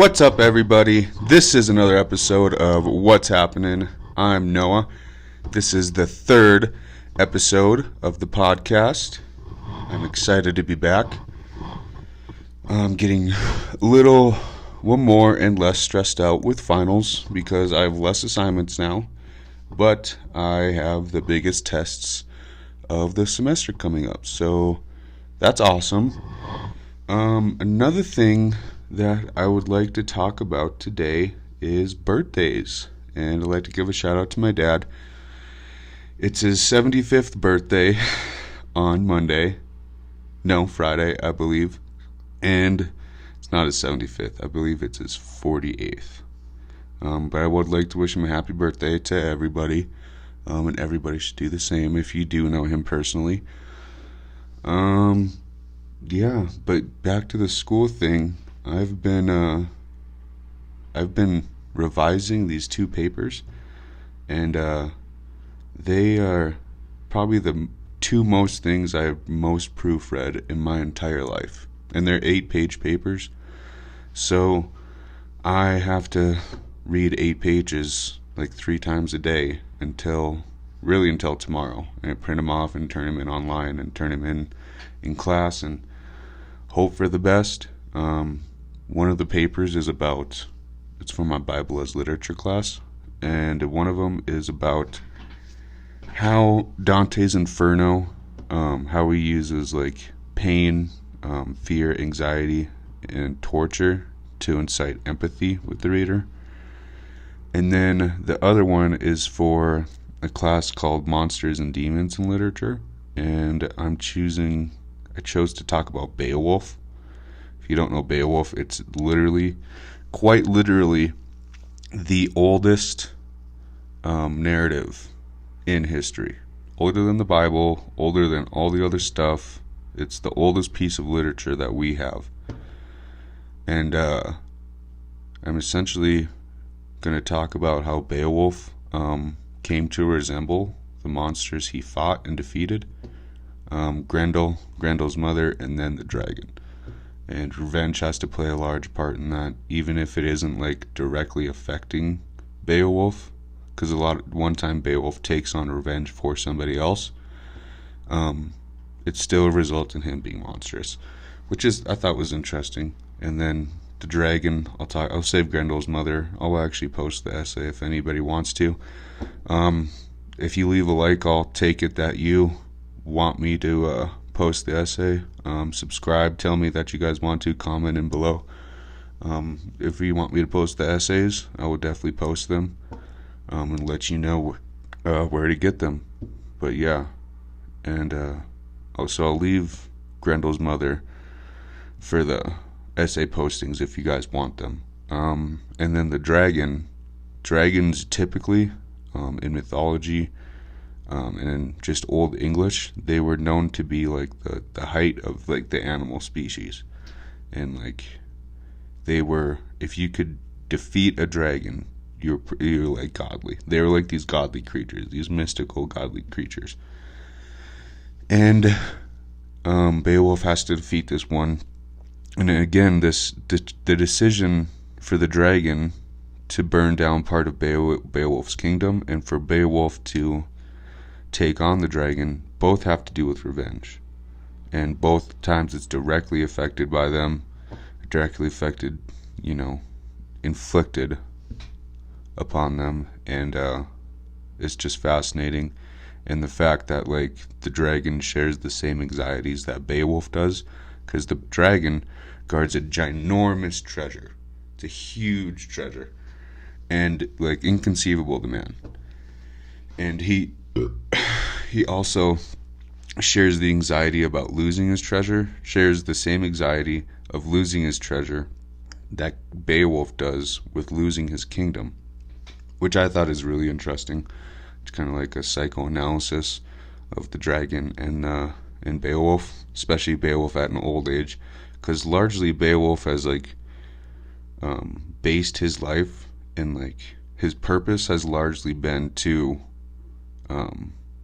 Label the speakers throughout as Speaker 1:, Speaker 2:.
Speaker 1: What's up, everybody? This is another episode of What's Happening. I'm Noah. This is the third episode of the podcast. I'm excited to be back. I'm getting one more and less stressed out with finals because I have less assignments now, but I have the biggest tests of the semester coming up, so that's awesome. Another thing that I would like to talk about today is birthdays, and I'd like to give a shout out to my dad. It's his 75th birthday on Friday, I believe, and it's not his 75th, I believe it's his 48th, but I would like to wish him a happy birthday to everybody, and everybody should do the same if you do know him personally. Yeah, but back to the school thing. I've been revising these two papers, and they are probably the two most things I've most proofread in my entire life, and they're 8-page papers, so I have to read 8 pages like 3 times a day until tomorrow, and I print them off and turn them in online and turn them in class and hope for the best. One of the papers is it's for my Bible as literature class, and one of them is about how Dante's Inferno, how he uses like pain, fear, anxiety, and torture to incite empathy with the reader. And then the other one is for a class called Monsters and Demons in Literature, and I chose to talk about Beowulf. If you don't know Beowulf, it's quite literally, the oldest narrative in history. Older than the Bible, older than all the other stuff. It's the oldest piece of literature that we have. And I'm essentially going to talk about how Beowulf came to resemble the monsters he fought and defeated. Grendel's mother, and then the dragon. And revenge has to play a large part in that, even if it isn't like directly affecting Beowulf, because one time Beowulf takes on revenge for somebody else, it still results in him being monstrous, which I thought was interesting. And then the dragon, I'll save Grendel's mother. I'll actually post the essay if anybody wants to. If you leave a like, I'll take it that you want me to post the essay. Subscribe, tell me that you guys want to, comment in below. If you want me to post the essays, I will definitely post them, and let you know where to get them. But yeah, and also I'll leave Grendel's mother for the essay postings if you guys want them. And then the dragons typically, in mythology, and in just old English, they were known to be like the height of like the animal species, and like if you could defeat a dragon, you're like godly. They were like these godly creatures, these mystical godly creatures. And Beowulf has to defeat this one, and again, the decision for the dragon to burn down part of Beowulf's kingdom, and for Beowulf to take on the dragon, both have to do with revenge, and both times it's directly affected by them, inflicted upon them. And it's just fascinating, and the fact that like the dragon shares the same anxieties that Beowulf does, because the dragon guards a ginormous treasure. It's a huge treasure, and like inconceivable to man, and he also shares the anxiety about losing his treasure, shares the same anxiety of losing his treasure that Beowulf does with losing his kingdom, which I thought is really interesting. It's kind of like a psychoanalysis of the dragon and Beowulf, especially Beowulf at an old age, because largely Beowulf has like based his life, and like his purpose has largely been to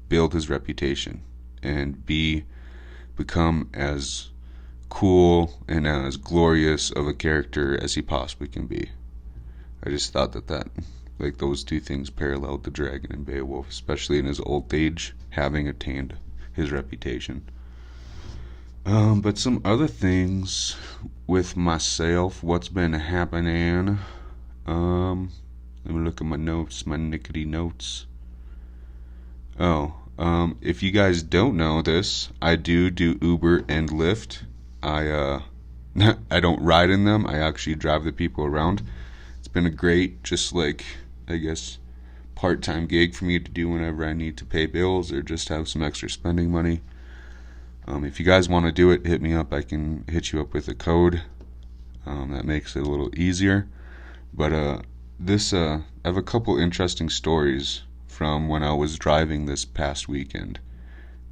Speaker 1: build his reputation and become as cool and as glorious of a character as he possibly can be. I just thought that like those two things paralleled the dragon and Beowulf, especially in his old age, having attained his reputation. But some other things with myself, what's been happening. Let me look at my notes, my nickety notes. If you guys don't know this, I do Uber and Lyft. I don't ride in them. I actually drive the people around. It's been a great, just like, I guess, part-time gig for me to do whenever I need to pay bills or just have some extra spending money. If you guys want to do it, hit me up. I can hit you up with a code. That makes it a little easier. But I have a couple interesting stories from when I was driving this past weekend.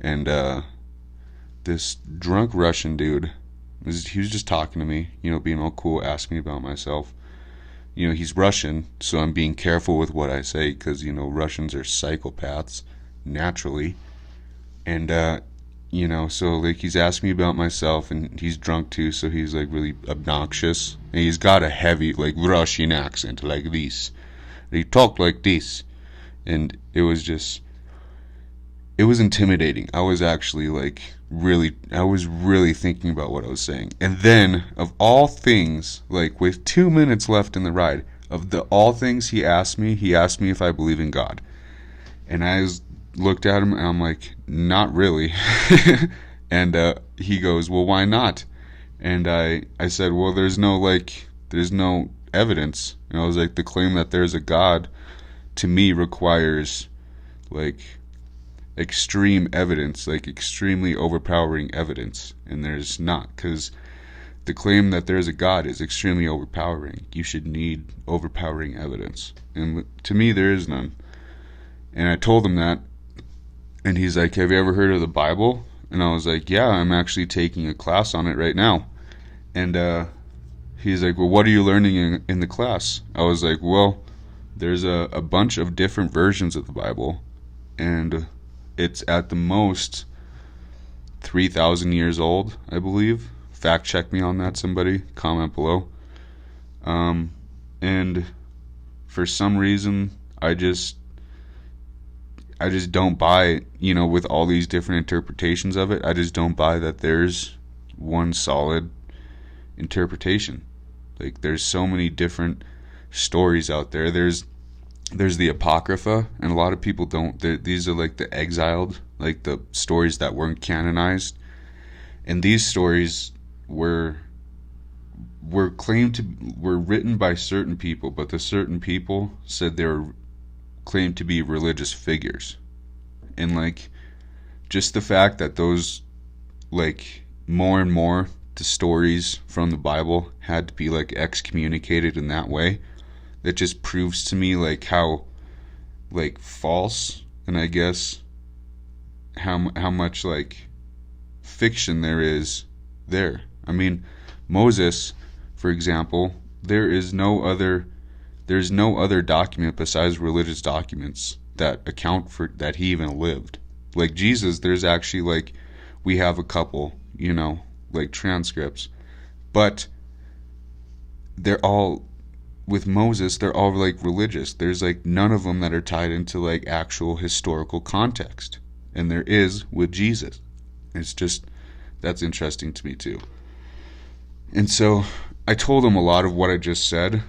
Speaker 1: And this drunk Russian dude, he was just talking to me, being all cool, asking me about myself. He's Russian, so I'm being careful with what I say because, Russians are psychopaths, naturally. And, so, like, he's asking me about myself, and he's drunk, too, so he's, like, really obnoxious. And he's got a heavy, like, Russian accent, like this. And he talked like this. And it was intimidating. I was actually, like, really thinking about what I was saying. And then, of all things, like, with 2 minutes left in the ride, all things he asked me if I believe in God. And I looked at him, and I'm like, not really. And he goes, well, why not? And I said, well, there's no evidence. And I was like, the claim that there's a God, to me, requires, like, extreme evidence, like extremely overpowering evidence, and there's not, because the claim that there's a God is extremely overpowering. You should need overpowering evidence, and to me there is none. And I told him that, and he's like, have you ever heard of the Bible? And I was like, yeah, I'm actually taking a class on it right now. And he's like, well, what are you learning in the class? I was like, well, there's a bunch of different versions of the Bible, and it's at the most 3,000 years old, I believe. Fact check me on that, somebody. Comment below. And for some reason, I just don't buy, with all these different interpretations of it, I just don't buy that there's one solid interpretation. Like, there's so many different stories out there. There's the Apocrypha, and a lot of people don't. These are like the exiled, like the stories that weren't canonized. And these stories were written by certain people, but the certain people said they were claimed to be religious figures. And like, just the fact that those, like, more and more the stories from the Bible had to be like excommunicated in that way, that just proves to me like how, like, false, and I guess how much, like, fiction there is there. I mean, Moses, for example, there's no other document besides religious documents that account for that he even lived. Like Jesus, there's actually, like, we have a couple, like transcripts, but they're all, with Moses, they're all like religious. There's like none of them that are tied into like actual historical context, and there is with Jesus. It's just, that's interesting to me too. And so I told him a lot of what I just said,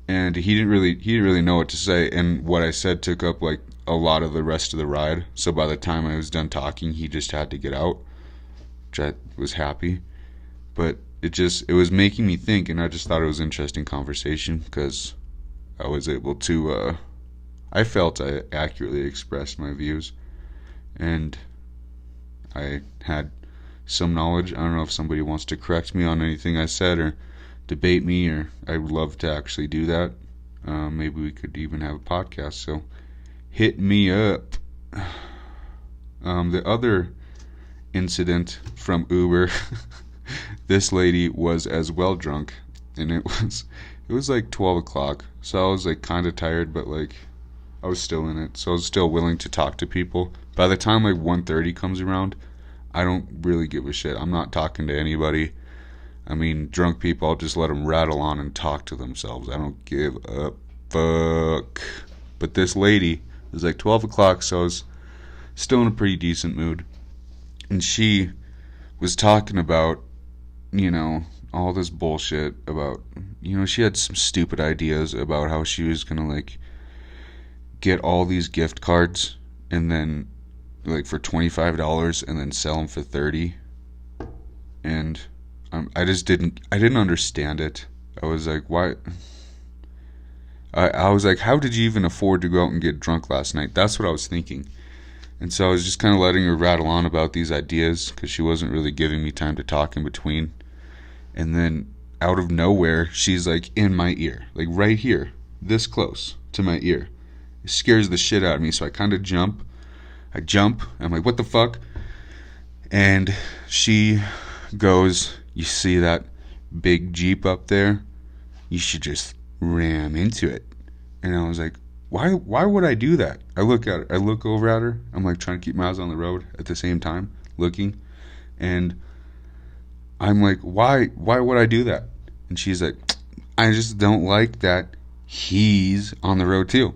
Speaker 1: and he didn't really know what to say, and what I said took up like a lot of the rest of the ride. So by the time I was done talking, he just had to get out, which I was happy. But it was making me think, and I just thought it was an interesting conversation because I was able to, I felt I accurately expressed my views, and I had some knowledge. I don't know if somebody wants to correct me on anything I said or debate me, or I would love to actually do that. Maybe we could even have a podcast, so hit me up. The other incident from Uber, this lady was as well drunk, and it was like 12 o'clock, so I was like kind of tired, but like I was still in it, so I was still willing to talk to people. By the time like 1:30 comes around, I don't really give a shit. I'm not talking to anybody. I mean, drunk people, I'll just let them rattle on and talk to themselves. I don't give a fuck. But this lady, it was like 12 o'clock, so I was still in a pretty decent mood. And she was talking about, you know, all this bullshit about, you know, she had some stupid ideas about how she was gonna, like, get all these gift cards and then, like, for $25 and then sell them for $30. And I didn't understand it. I was like, why? I was like, how did you even afford to go out and get drunk last night? That's what I was thinking. And so I was just kind of letting her rattle on about these ideas because she wasn't really giving me time to talk in between. And then out of nowhere, she's like in my ear, like right here, this close to my ear. It scares the shit out of me. So I kind of jump. I'm like, what the fuck? And she goes, you see that big Jeep up there? You should just ram into it. And I was like, why would I do that? I look at her. I look over at her. I'm like trying to keep my eyes on the road at the same time, looking. And I'm like, why would I do that? And she's like, I just don't like that he's on the road too.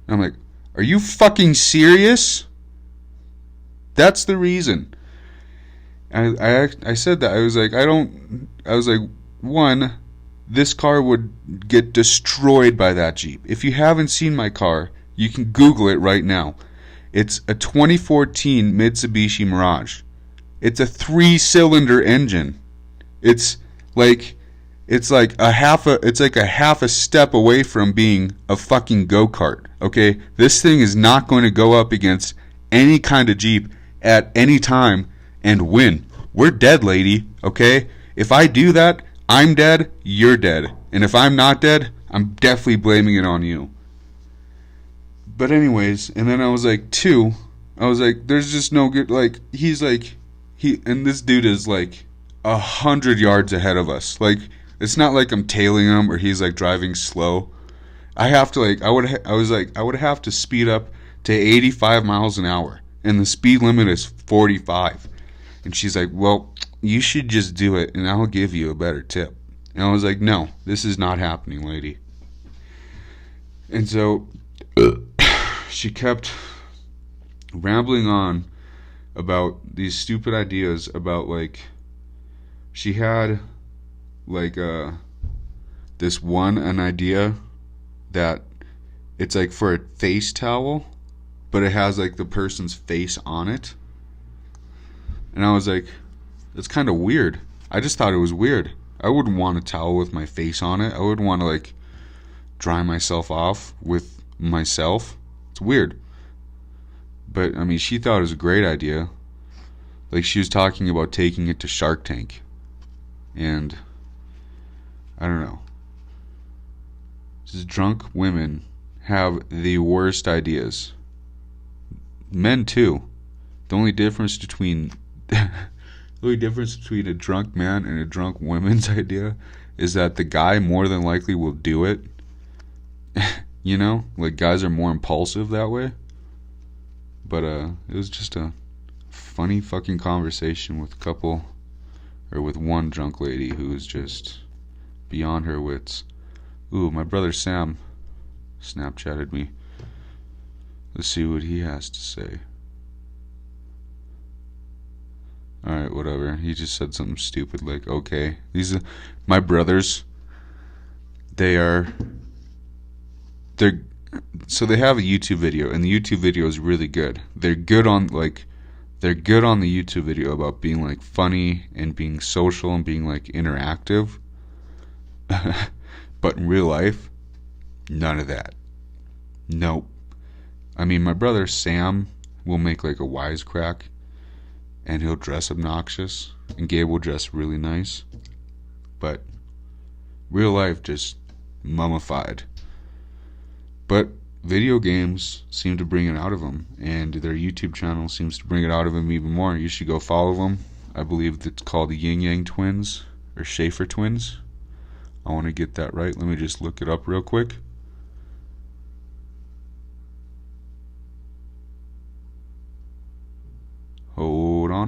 Speaker 1: And I'm like, are you fucking serious? That's the reason. I said that. I was like, one, this car would get destroyed by that Jeep. If you haven't seen my car, you can Google it right now. It's a 2014 Mitsubishi Mirage. It's a 3-cylinder engine. It's like a half a step away from being a fucking go-kart. Okay? This thing is not going to go up against any kind of Jeep at any time and win. We're dead, lady. Okay? If I do that, I'm dead, you're dead. And if I'm not dead, I'm definitely blaming it on you. But anyways, and then I was like, there's just no good, like, and this dude is like 100 yards ahead of us. Like, it's not like I'm tailing him or he's like driving slow. I have to I would have to speed up to 85 miles an hour. And the speed limit is 45. And she's like, well, you should just do it and I'll give you a better tip. And I was like, no, this is not happening, lady. And so she kept rambling on about these stupid ideas about, like, she had like an idea that it's like for a face towel, but it has like the person's face on it. And I was like, that's kind of weird. I just thought it was weird. I wouldn't want a towel with my face on it. I would want to like dry myself off with myself. It's weird. But I mean, she thought it was a great idea. Like, she was talking about taking it to Shark Tank. And I don't know. These drunk women have the worst ideas. Men too. The only difference between a drunk man and a drunk woman's idea is that the guy more than likely will do it. You know, like, guys are more impulsive that way. But it was just a funny fucking conversation with one drunk lady who was just beyond her wits. Ooh, my brother Sam Snapchatted me. Let's see what he has to say. Alright, whatever. He just said something stupid like, okay. These are my brothers. So they have a YouTube video, and the YouTube video is really good. They're good on the YouTube video about being like funny and being social and being like interactive. But in real life, none of that. Nope. I mean, my brother Sam will make like a wisecrack, and he'll dress obnoxious, and Gabe will dress really nice. But real life, just mummified. But video games seem to bring it out of them, and their YouTube channel seems to bring it out of them even more. You should go follow them. I believe it's called the Yin Yang Twins, or Schafer Twins. I want to get that right. Let me just look it up real quick. Hold on.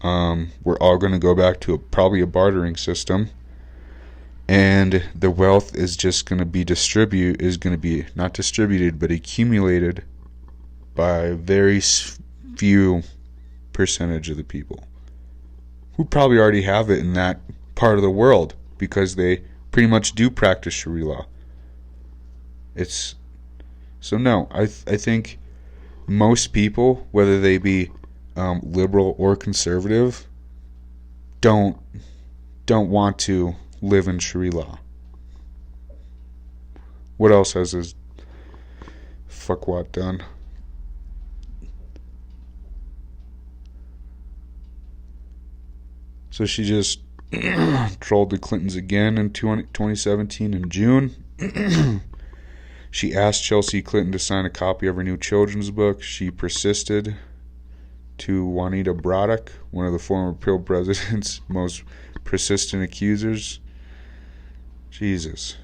Speaker 1: We're all going to go back to probably a bartering system, and the wealth is just going to be not distributed, but accumulated by a very few percentage of the people who probably already have it in that part of the world, because they pretty much do practice Sharia law. I think most people, whether they be liberal or conservative, don't want to live in Sharia law. What else has his fuckwat done? So she just trolled the Clintons again in 2017 in June. She asked Chelsea Clinton to sign a copy of her new children's book. She persisted to Juanita Braddock, one of the former Pill president's most persistent accusers. Jesus.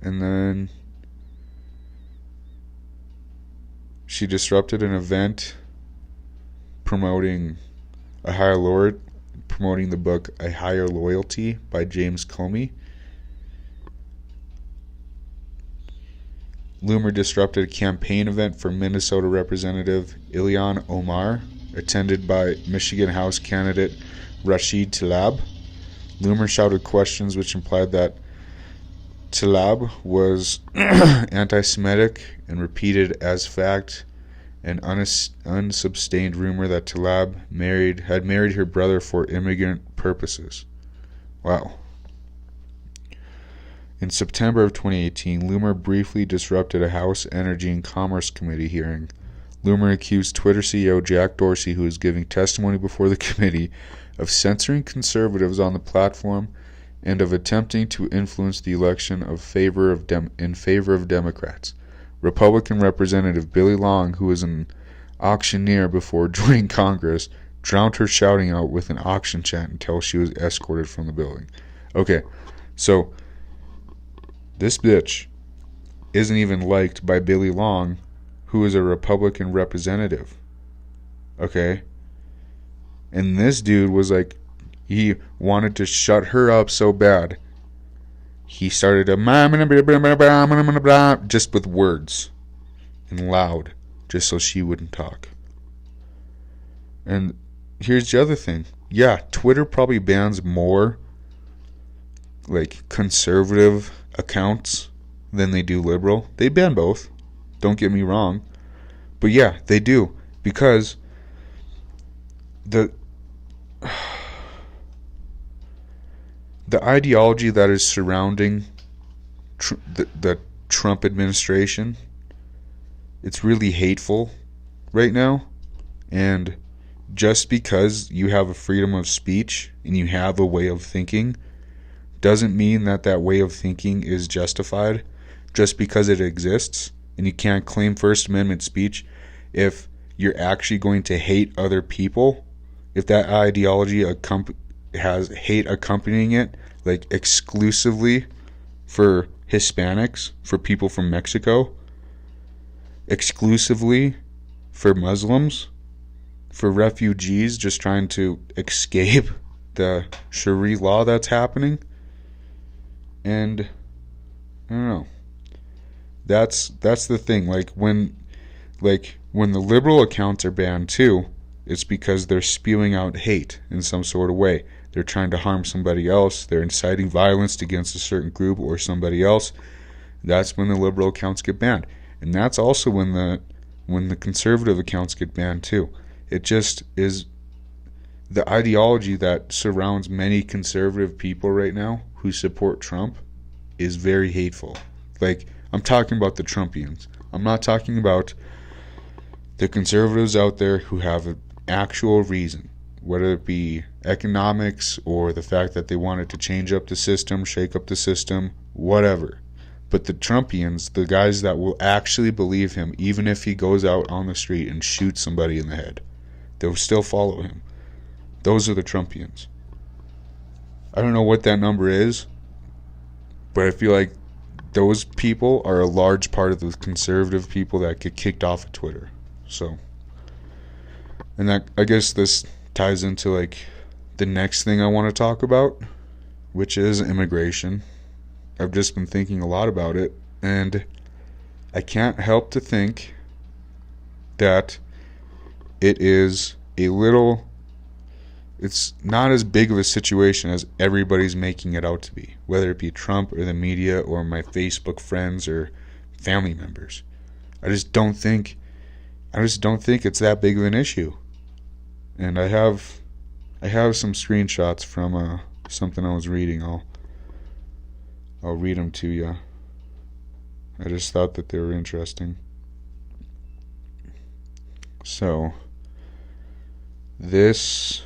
Speaker 1: And then she disrupted an event promoting the book A Higher Loyalty by James Comey. Loomer disrupted a campaign event for Minnesota Representative Ilhan Omar, attended by Michigan House candidate Rashid Tlaib. Loomer shouted questions which implied that Tlaib was anti-Semitic and repeated as fact an unsubstantiated rumor that Tlaib had married her brother for immigrant purposes. Wow. In September of 2018, Loomer briefly disrupted a House Energy and Commerce Committee hearing. Loomer accused Twitter CEO Jack Dorsey, who was giving testimony before the committee, of censoring conservatives on the platform and of attempting to influence the election in favor of Democrats. Republican Representative Billy Long, who was an auctioneer before joining Congress, drowned her shouting out with an auction chant until she was escorted from the building. Okay, so this bitch isn't even liked by Billy Long, who is a Republican representative. Okay? And this dude was like, he wanted to shut her up so bad. He started just with words and loud, just so she wouldn't talk. And here's the other thing. Yeah, Twitter probably bans more like conservative accounts than they do liberal. They ban both. Don't get me wrong. But yeah, they do, because the ideology that is surrounding the Trump administration, it's really hateful right now. And just because you have a freedom of speech and you have a way of thinking doesn't mean that way of thinking is justified just because it exists. And you can't claim First Amendment speech if you're actually going to hate other people. If that ideology has hate accompanying it, like exclusively for Hispanics, for people from Mexico, exclusively for Muslims, for refugees just trying to escape the Sharia law that's happening. And I don't know. That's the thing. Like when the liberal accounts are banned too, it's because they're spewing out hate in some sort of way. They're trying to harm somebody else. They're inciting violence against a certain group or somebody else. That's when the liberal accounts get banned. And that's also when the conservative accounts get banned too. It just is the ideology that surrounds many conservative people right now who support Trump is very hateful. Like, I'm talking about the Trumpians. I'm not talking about the conservatives out there who have an actual reason, whether it be economics or the fact that they wanted to change up the system, shake up the system, whatever. But the Trumpians, the guys that will actually believe him, even if he goes out on the street and shoots somebody in the head, they'll still follow him. Those are the Trumpians. I don't know what that number is, but I feel like those people are a large part of the conservative people that get kicked off of Twitter. So, and that, I guess this ties into like the next thing I want to talk about, which is immigration. I've just been thinking a lot about it, and I can't help to think that it's not as big of a situation as everybody's making it out to be, whether it be Trump or the media or my Facebook friends or family members. I just don't think it's that big of an issue. And I have some screenshots from something I was reading. I'll read them to you. I just thought that they were interesting. So, this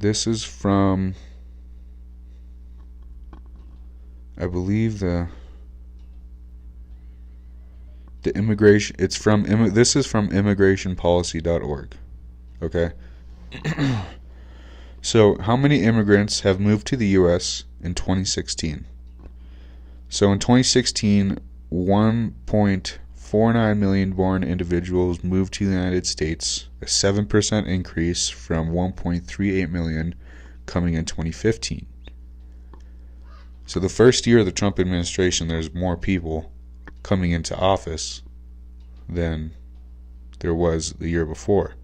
Speaker 1: is from, I believe, the immigration. This is from immigrationpolicy.org. Okay. So, how many immigrants have moved to the U.S. in 2016? So, in 2016, 1.49 million born individuals moved to the United States, a 7% increase from 1.38 million coming in 2015. So, the first year of the Trump administration, there's more people coming into office than there was the year before.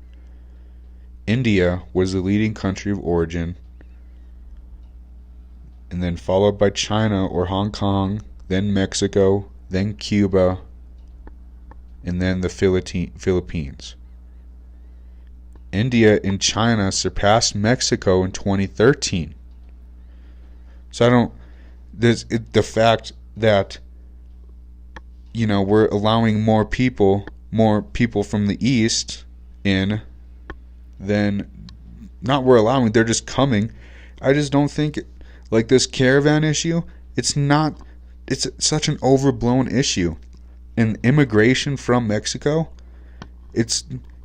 Speaker 1: India was the leading country of origin, and then followed by China or Hong Kong, then Mexico, then Cuba, and then the Philippines. India and China surpassed Mexico in 2013. So the fact that, you know, we're allowing more people from the East in, then not we're allowing, they're just coming. I just don't think like this caravan issue, it's such an overblown issue. And immigration from Mexico,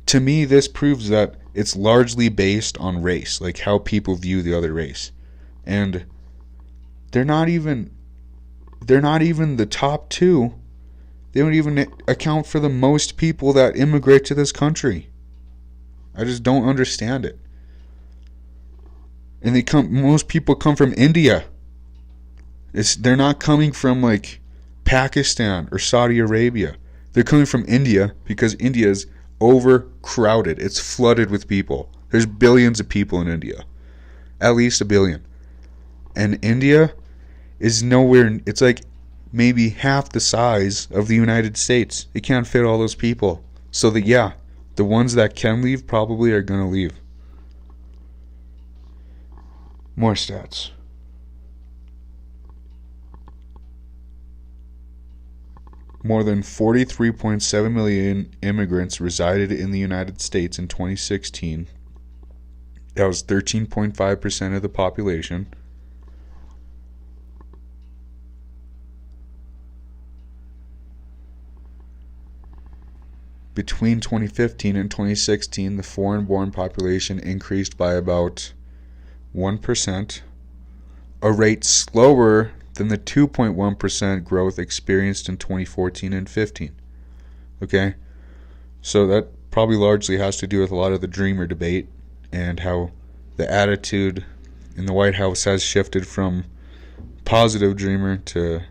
Speaker 1: to me, this proves that it's largely based on race, like how people view the other race. And they're not even the top two. They don't even account for the most people that immigrate to this country. I just don't understand it. And most people come from India. They're not coming from like Pakistan or Saudi Arabia. They're coming from India because India is overcrowded. It's flooded with people. There's billions of people in India. At least 1 billion. And India is nowhere, it's like maybe half the size of the United States. It can't fit all those people. So the ones that can leave probably are going to leave. More stats. More than 43.7 million immigrants resided in the United States in 2016. That was 13.5% of the population. Between 2015 and 2016, the foreign-born population increased by about 1%, a rate slower than the 2.1% growth experienced in 2014 and 15. Okay? So that probably largely has to do with a lot of the Dreamer debate and how the attitude in the White House has shifted from positive Dreamer to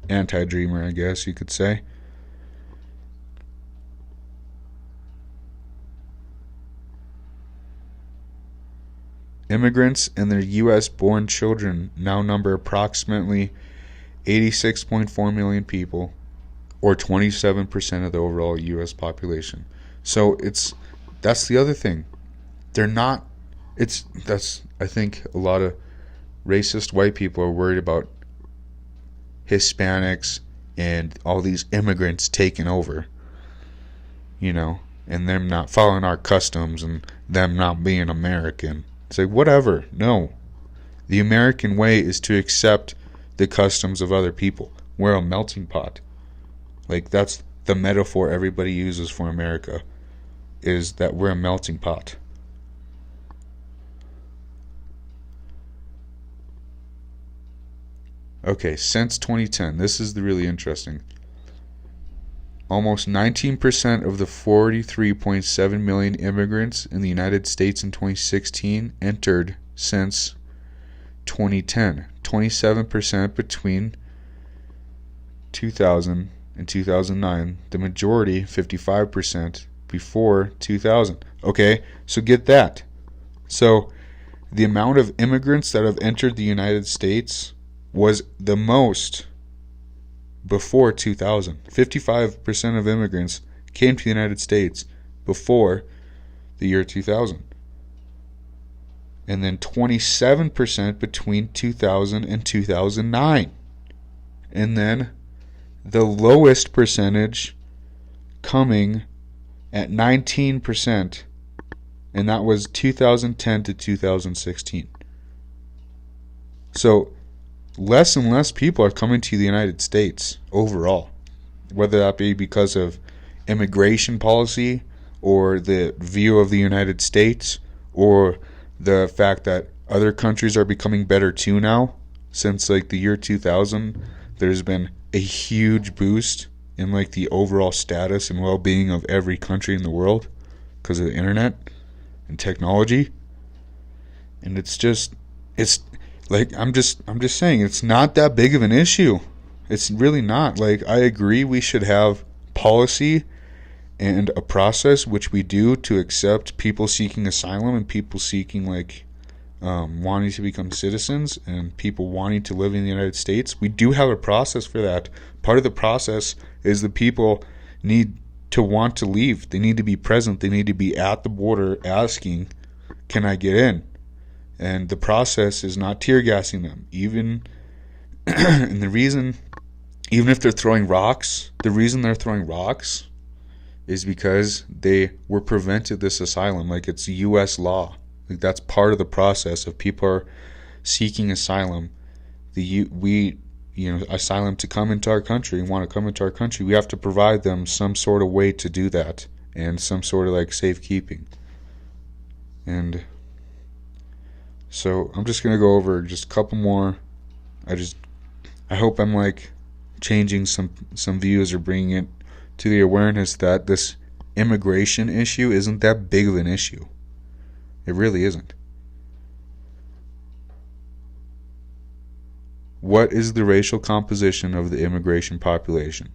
Speaker 1: anti-Dreamer, I guess you could say. Immigrants and their U.S.-born children now number approximately 86.4 million people, or 27% of the overall U.S. population. So that's the other thing. I think a lot of racist white people are worried about Hispanics and all these immigrants taking over, you know, and them not following our customs and them not being American. It's like, whatever. No. The American way is to accept the customs of other people. We're a melting pot. Like, that's the metaphor everybody uses for America, is that we're a melting pot. Okay, since 2010, this is the really interesting. Almost 19% of the 43.7 million immigrants in the United States in 2016 entered since 2010. 27% between 2000 and 2009. The majority, 55%, before 2000. Okay, so get that. So the amount of immigrants that have entered the United States was the most before 2000. 55% of immigrants came to the United States before the year 2000. And then 27% between 2000 and 2009. And then the lowest percentage coming at 19%, and that was 2010 to 2016. So less and less people are coming to the United States overall, whether that be because of immigration policy or the view of the United States or the fact that other countries are becoming better too now. Since like the year 2000, there's been a huge boost in like the overall status and well-being of every country in the world because of the internet and technology. And it's like I'm just saying, it's not that big of an issue. It's really not. Like, I agree we should have policy and a process, which we do, to accept people seeking asylum and people seeking like wanting to become citizens and people wanting to live in the United States. We do have a process for that. Part of the process is the people need to want to leave. They need to be present. They need to be at the border asking, can I get in? And the process is not tear gassing them. Even and the reason, even if they're throwing rocks, the reason they're throwing rocks is because they were prevented this asylum. Like, it's U.S. law. Like, that's part of the process of people are seeking asylum. Asylum to come into our country and want to come into our country. We have to provide them some sort of way to do that and some sort of like safekeeping. And so I'm just gonna go over just a couple more. I hope I'm like changing some views or bringing it to the awareness that this immigration issue isn't that big of an issue. It really isn't. What is the racial composition of the immigration population?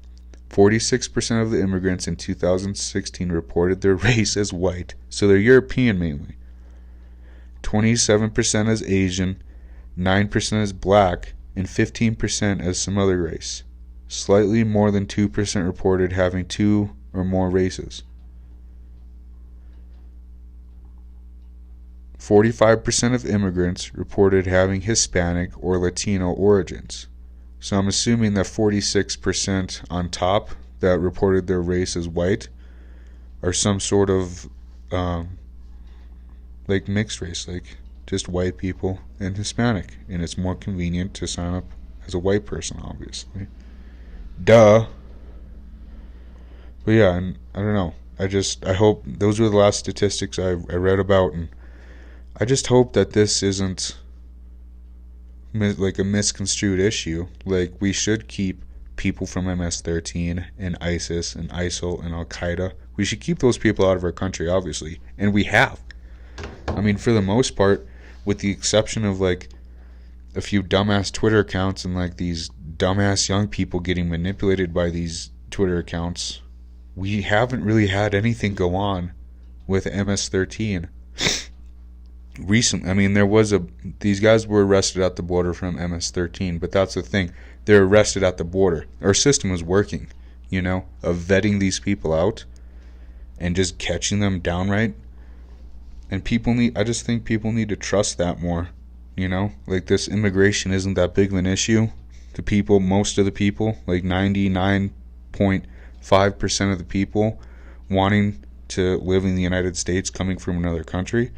Speaker 1: 46% of the immigrants in 2016 reported their race as white, so they're European mainly. 27% as Asian, 9% as black, and 15% as some other race. Slightly more than 2% reported having two or more races. 45% of immigrants reported having Hispanic or Latino origins. So I'm assuming that 46% on top that reported their race as white are some sort of like mixed race, like just white people and Hispanic. And it's more convenient to sign up as a white person, obviously. Duh. But yeah, and I don't know. I hope those were the last statistics I read about, and I just hope that this isn't like a misconstrued issue. Like, we should keep people from MS-13 and ISIS and ISIL and Al-Qaeda. We should keep those people out of our country, obviously. And we have. I mean, for the most part, with the exception of like a few dumbass Twitter accounts and like these dumbass young people getting manipulated by these Twitter accounts, we haven't really had anything go on with MS-13. Recently, I mean, these guys were arrested at the border from MS-13, but that's the thing. They're arrested at the border. Our system is working, of vetting these people out and just catching them downright. And I just think people need to trust that more, Like, this immigration isn't that big of an issue to people. Most of the people, like 99.5% of the people wanting to live in the United States coming from another country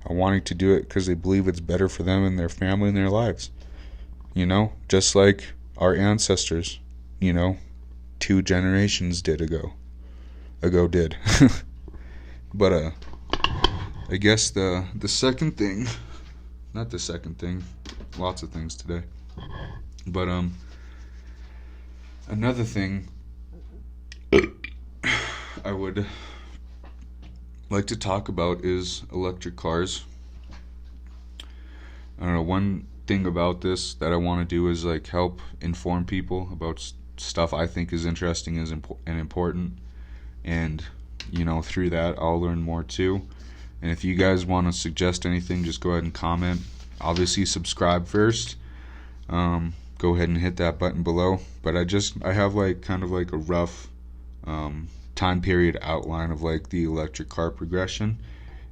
Speaker 1: are wanting to do it because they believe it's better for them and their family and their lives. Just like our ancestors, 2 generations ago did. But I guess the second thing, not the second thing, lots of things today. But another thing I would like to talk about is electric cars. I don't know, one thing about this that I want to do is like help inform people about stuff I think is interesting and important, and through that I'll learn more too. And if you guys want to suggest anything, just go ahead and comment. Obviously subscribe first. Go ahead and hit that button below. But I have like kind of like a rough time period outline of like the electric car progression,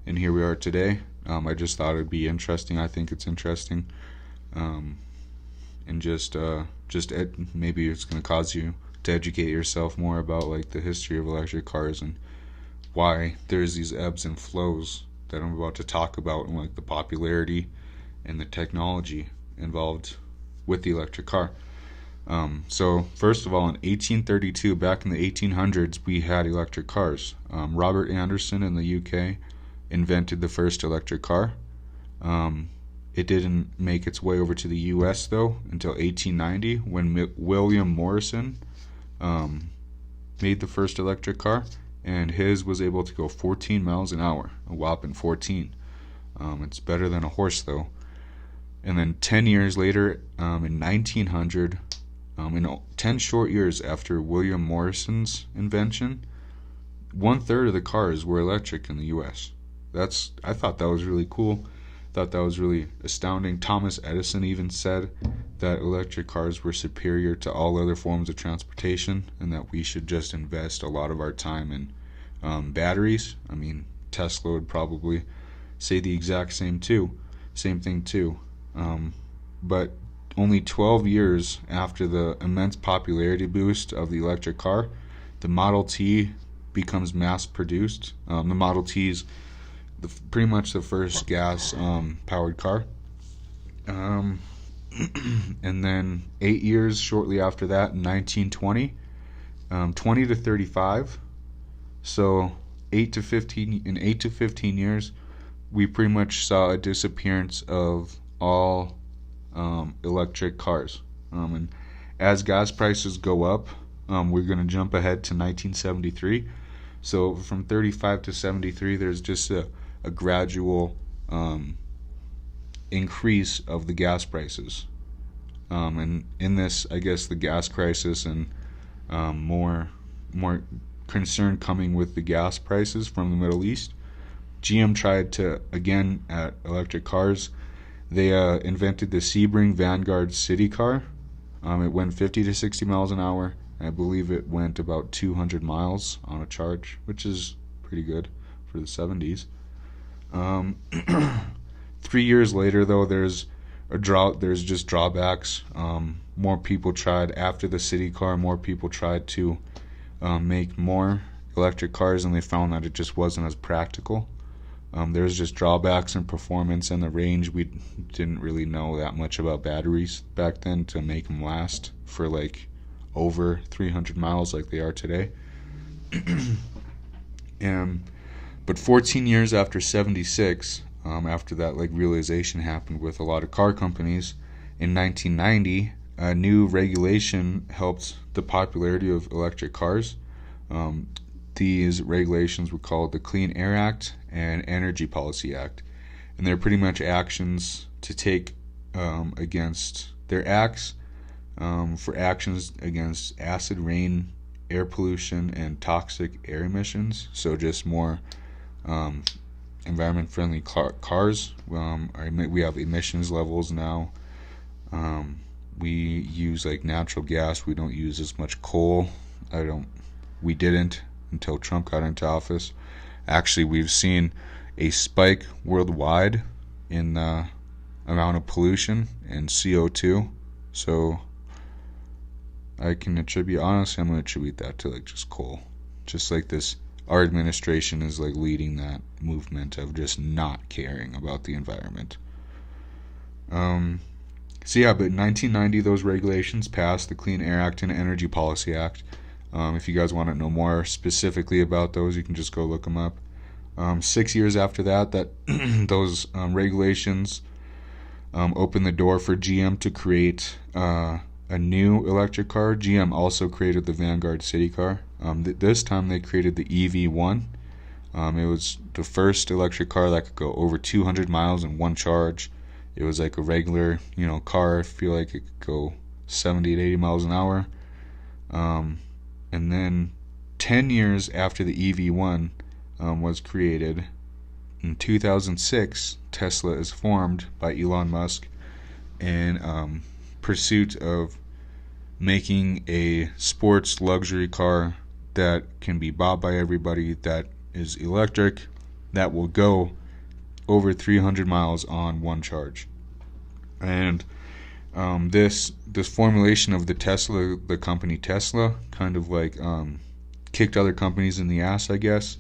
Speaker 1: and here we are today. I just thought it'd be interesting. I think it's interesting, and maybe it's going to cause you to educate yourself more about like the history of electric cars and why there's these ebbs and flows that I'm about to talk about, and like the popularity and the technology involved with the electric car. So first of all, in 1832, back in the 1800s, we had electric cars. Robert Anderson in the UK invented the first electric car. It didn't make its way over to the US though until 1890, when William Morrison made the first electric car, and his was able to go 14 miles an hour, a whopping 14. It's better than a horse though. And then 10 years later, in 1900, in 10 short years after William Morrison's invention, 1/3 of the cars were electric in the US. I thought that was really cool. Thought that was really astounding. Thomas Edison even said that electric cars were superior to all other forms of transportation, and that we should just invest a lot of our time in batteries. I mean, Tesla would probably say the exact same thing too. But only 12 years after the immense popularity boost of the electric car, the Model T becomes mass produced. The Model T is pretty much the first gas powered car. And then 8 years shortly after that, in 1920, 20 to 35, so 8 to 15 years, we pretty much saw a disappearance of all electric cars. And as gas prices go up, we're going to jump ahead to 1973. So from 35 to 73, there's just a gradual increase of the gas prices. And in this, I guess the gas crisis and more concern coming with the gas prices from the Middle East, GM tried to, again, at electric cars, they invented the Sebring Vanguard City car. It went 50 to 60 miles an hour. I believe it went about 200 miles on a charge, which is pretty good for the 70s. 3 years later, though, there's just drawbacks. More people tried, after the city car, more people tried to make more electric cars, and they found that it just wasn't as practical. There's just drawbacks in performance and the range. We didn't really know that much about batteries back then to make them last for like over 300 miles like they are today. But 14 years after 76, after that like realization happened with a lot of car companies, in 1990, a new regulation helped the popularity of electric cars. These regulations were called the Clean Air Act and Energy Policy Act, and they're pretty much actions to take against their acts for actions against acid rain, air pollution, and toxic air emissions. So just more environment-friendly cars. We have emissions levels now. We use like natural gas. We don't use as much coal. We didn't until Trump got into office. Actually, we've seen a spike worldwide in the amount of pollution and CO2. So I'm going to attribute that to like just coal. Just like this, our administration is like leading that movement of just not caring about the environment. But in 1990, those regulations passed, the Clean Air Act and Energy Policy Act. If you guys want to know more specifically about those, you can just go look them up. 6 years after that those regulations opened the door for GM to create a new electric car. GM also created the Vanguard city car. This time they created the EV1. It was the first electric car that could go over 200 miles in one charge. It was like a regular, car. I feel like it could go 70 to 80 miles an hour. And then 10 years after the EV1 was created, in 2006, Tesla is formed by Elon Musk in pursuit of making a sports luxury car that can be bought by everybody, that is electric, that will go over 300 miles on one charge. And this formulation of the company Tesla, kind of like kicked other companies in the ass, I guess.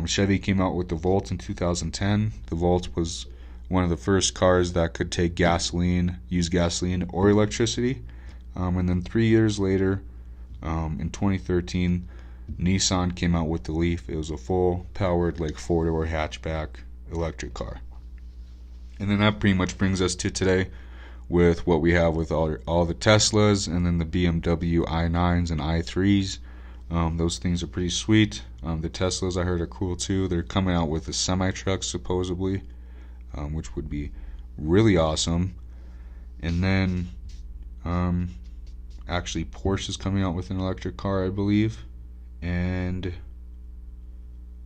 Speaker 1: Chevy came out with the Volt in 2010. The Volt was one of the first cars that could take use gasoline or electricity. And then 3 years later, in 2013, Nissan came out with the Leaf. It was a full-powered, like, four-door hatchback electric car. And then that pretty much brings us to today with what we have with all the Teslas, and then the BMW i9s and i3s. Those things are pretty sweet. The Teslas, I heard, are cool too. They're coming out with a semi-truck, supposedly, which would be really awesome. And then, actually, Porsche is coming out with an electric car, I believe. And I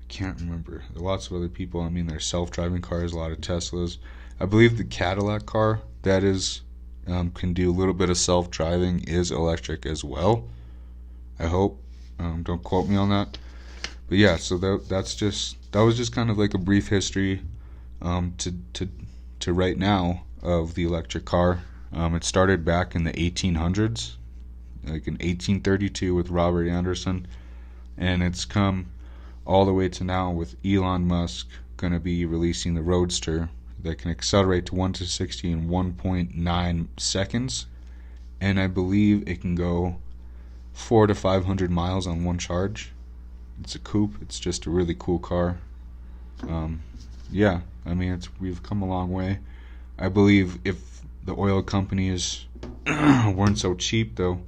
Speaker 1: can't remember. There are lots of other people. I mean, there's self-driving cars, a lot of Teslas. I believe the Cadillac car that is can do a little bit of self-driving is electric as well. I hope. Don't quote me on that. But yeah, so that was just kind of like a brief history to right now of the electric car. It started back in the 1800s, like in 1832 with Robert Anderson, and it's come all the way to now with Elon Musk going to be releasing the Roadster that can accelerate to 1 to 60 in 1.9 seconds, and I believe it can go 400 to 500 miles on one charge. It's a coupe. It's just a really cool car. Yeah, I mean, we've come a long way. I believe if the oil companies weren't so cheap, though,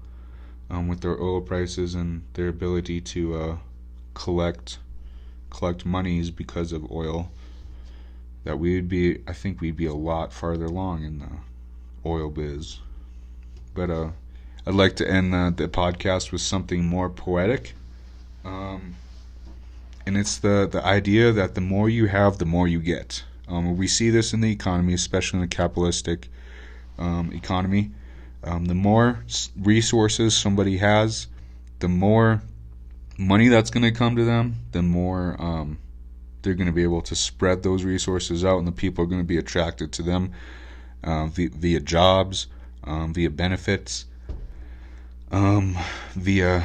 Speaker 1: with their oil prices and their ability to collect monies because of oil, that I think we'd be a lot farther along in the oil biz. But I'd like to end the podcast with something more poetic. And it's the idea that the more you have, the more you get. We see this in the economy, especially in the capitalistic economy. The more resources somebody has, the more money that's going to come to them, the more they're going to be able to spread those resources out, and the people are going to be attracted to them via jobs, via benefits, via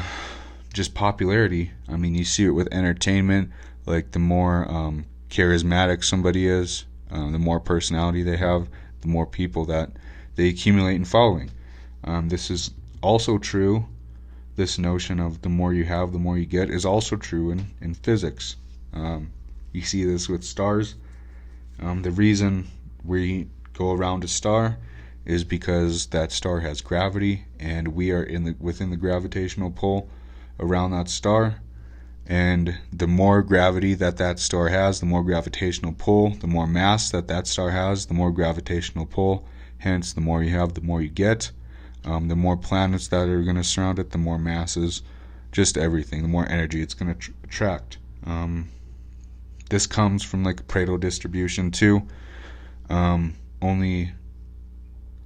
Speaker 1: just popularity. I mean, you see it with entertainment. Like, the more charismatic somebody is, the more personality they have, the more people that they accumulate in following. This is also true. This notion of the more you have, the more you get is also true in physics. You see this with stars. The reason we go around a star is because that star has gravity, and we are within the gravitational pull around that star. And the more gravity that star has, the more gravitational pull, the more mass that star has, the more gravitational pull. Hence, the more you have, the more you get. The more planets that are going to surround it, the more masses, just everything, the more energy it's going to attract. This comes from like a Pareto distribution too. Only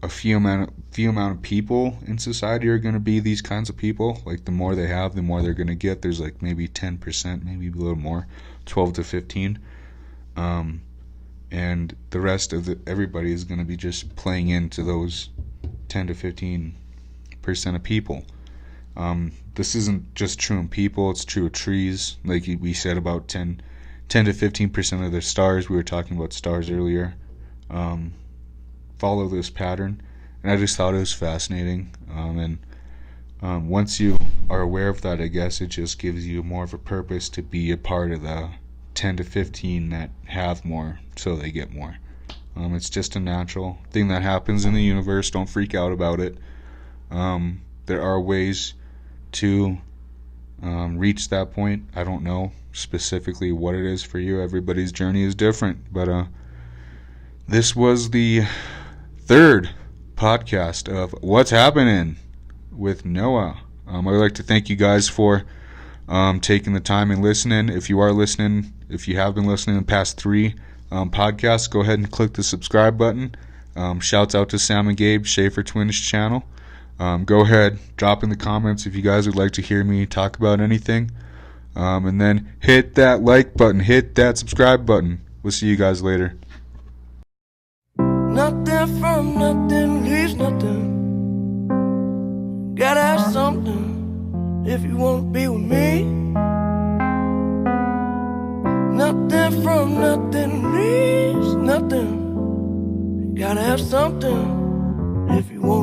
Speaker 1: a few amount of people in society are going to be these kinds of people. Like, the more they have, the more they're going to get. There's like maybe 10%, maybe a little more, 12 to 15. And the rest of everybody is going to be just playing into those 10 to 15% of people. This isn't just true in people, it's true of trees. Like we said, about 10 to 15% of the stars. We were talking about stars earlier. Follow this pattern, and I just thought it was fascinating. And once you are aware of that, I guess it just gives you more of a purpose to be a part of the 10 to 15 that have more, so they get more. It's just a natural thing that happens in the universe. Don't freak out about it. There are ways to reach that point. I don't know specifically what it is for you. Everybody's journey is different. But this was the third podcast of What's Happening with Noah. I'd like to thank you guys for taking the time and listening. If you are listening, if you have been listening in the past 3 podcasts, go ahead and click the subscribe button. Shouts out to Sam and Gabe, Schafer Twins channel. Go ahead, drop in the comments if you guys would like to hear me talk about anything. And then hit that like button, hit that subscribe button. We'll see you guys later.
Speaker 2: Nothing from nothing leaves nothing. Gotta have something if you wanna be with me. Nothing from nothing leaves nothing. Gotta have something if you want